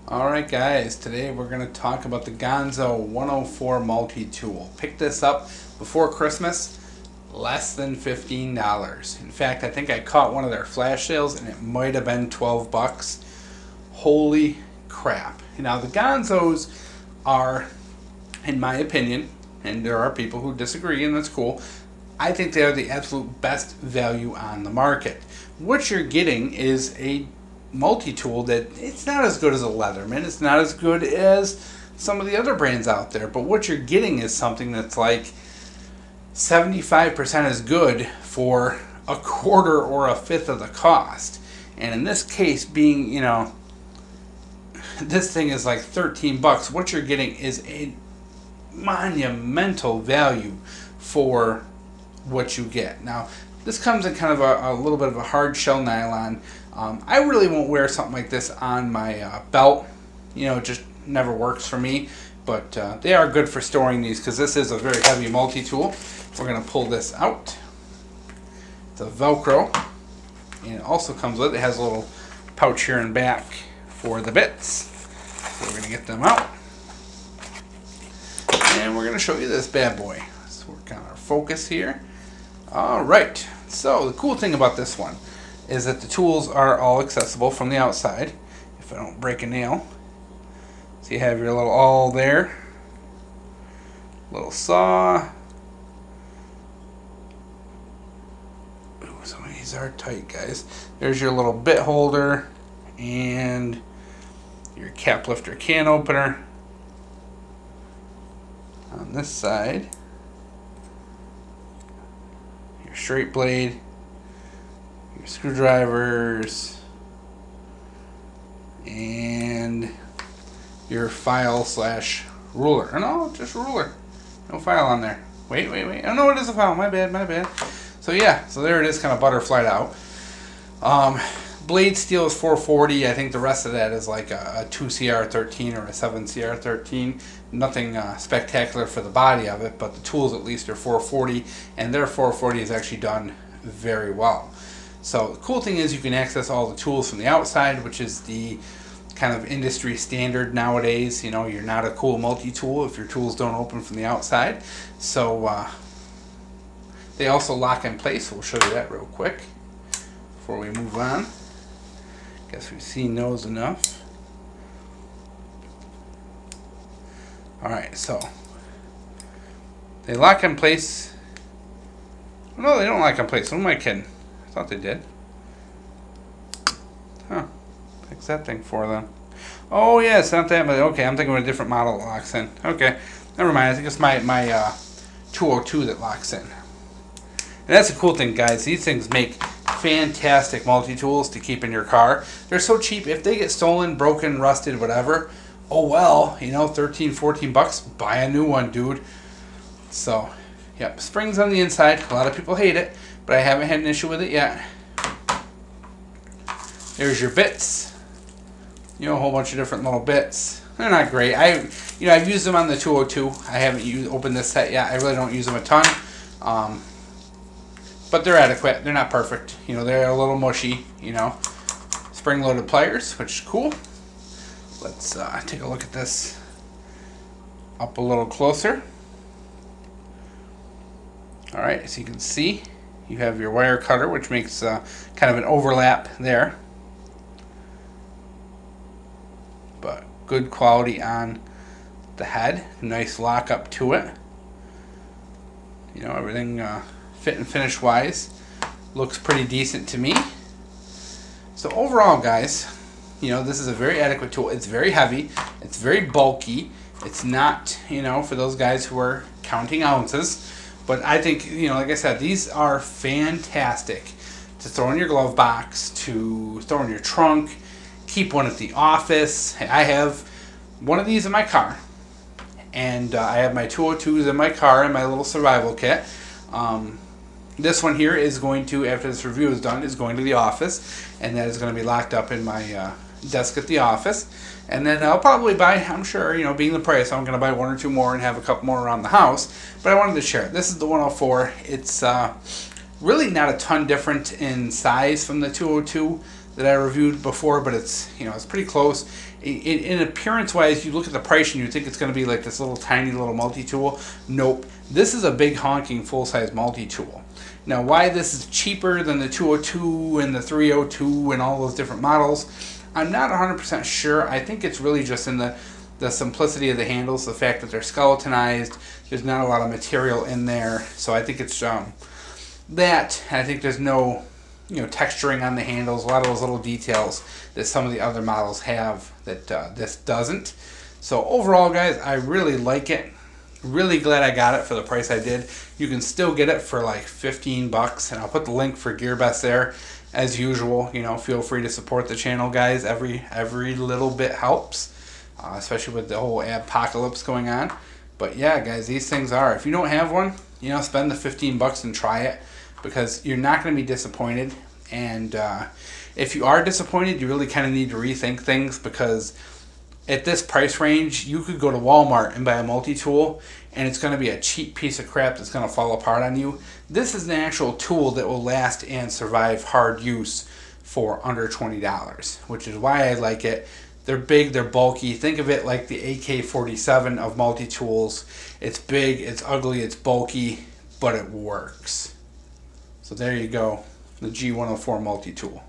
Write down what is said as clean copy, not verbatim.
Alright guys, today we're going to talk about the Ganzo 104 multi-tool. Picked this up before Christmas, less than $15. In fact, I think I caught one of their flash sales and it might have been 12 bucks. Holy crap. Now the Ganzos are, in my opinion, and there are people who disagree and that's cool, I think they are the absolute best value on the market. What you're getting is a multi-tool that it's not as good as a Leatherman, it's not as good as some of the other brands out there, but what you're getting is something that's like 75% as good for a quarter or a fifth of the cost. And in this case, being, this thing is like 13 bucks, what you're getting is a monumental value for what you get. Now this comes in kind of a little bit of a hard shell nylon. I really won't wear something like this on my belt. It just never works for me. But they are good for storing these because this is a very heavy multi-tool. We're going to pull this out. It's a Velcro. And it also comes with, it has a little pouch here in back for the bits. So we're going to get them out. And we're going to show you this bad boy. Let's work on our focus here. Alright, so the cool thing about this one is that the tools are all accessible from the outside, if I don't break a nail. So you have your little awl there, little saw. Ooh, some of these are tight, guys. There's your little bit holder and your cap lifter can opener. On this side, your straight blade, your screwdrivers, and your file slash ruler. Oh, no, just ruler. No file on there. Wait. Oh no, it is a file. My bad. So yeah, so there it is, kind of butterflied out. Blade steel is 440. I think the rest of that is like a 2CR13 or a 7CR13. Nothing spectacular for the body of it, but the tools at least are 440, and their 440 is actually done very well. So the cool thing is you can access all the tools from the outside, which is the kind of industry standard nowadays. You're not a cool multi-tool if your tools don't open from the outside. So they also lock in place. We'll show you that real quick before we move on. Guess we've seen those enough. Alright, so they lock in place. No, they don't lock in place. Who am I kidding? I thought they did. Huh. Fix that thing for them. Oh yeah, it's not that, but okay, I'm thinking of a different model that locks in. Okay, never mind. I think it's my 202 that locks in. And that's the cool thing, guys. These things make fantastic multi-tools to keep in your car. They're so cheap. If they get stolen, broken, rusted, whatever, oh well, 13, 14 bucks, buy a new one, dude. So, yep, springs on the inside. A lot of people hate it, but I haven't had an issue with it yet. There's your bits. A whole bunch of different little bits. They're not great. I've used them on the 202. I haven't opened this set yet. I really don't use them a ton. But they're adequate. They're not perfect. They're a little mushy. Spring-loaded pliers, which is cool. Let's take a look at this up a little closer. Alright, so you can see you have your wire cutter, which makes kind of an overlap there. But good quality on the head. Nice lock up to it. Everything fit and finish wise looks pretty decent to me. So overall, guys, this is a very adequate tool. It's very heavy. It's very bulky. It's not, for those guys who are counting ounces. But I think, like I said, these are fantastic to throw in your glove box, to throw in your trunk, keep one at the office. I have one of these in my car. And I have my 202s in my car in my little survival kit. This one here is going to, after this review is done, is going to the office. And that is going to be locked up in my desk at the office. And then I'll probably buy, I'm sure, being the price, I'm going to buy one or two more and have a couple more around the house. But I wanted to share it. This is the 104. It's really not a ton different in size from the 202. that I reviewed before, but it's, you know, it's pretty close. In appearance wise, you look at the price and you think it's going to be like this little tiny little multi-tool. Nope. This is a big honking full-size multi-tool. Now, why this is cheaper than the 202 and the 302 and all those different models, I'm not 100% sure. I think it's really just in the simplicity of the handles, the fact that they're skeletonized. There's not a lot of material in there, so I think it's that. I think there's no, you know, texturing on the handles. A lot of those little details that some of the other models have that this doesn't. So overall, guys, I really like it. Really glad I got it for the price I did. You can still get it for like 15 bucks, and I'll put the link for GearBest there. As usual, you know, feel free to support the channel, guys. Every little bit helps. Especially with the whole apocalypse going on. But yeah, guys, these things are, if you don't have one, you know, spend the 15 bucks and try it, because you're not going to be disappointed. And if you are disappointed, you really kind of need to rethink things, because at this price range, you could go to Walmart and buy a multi-tool, and it's going to be a cheap piece of crap that's going to fall apart on you. This is an actual tool that will last and survive hard use for under $20, which is why I like it. They're big, they're bulky. Think of it like the AK-47 of multi-tools. It's big, it's ugly, it's bulky, but it works. So there you go, the G104 multi-tool.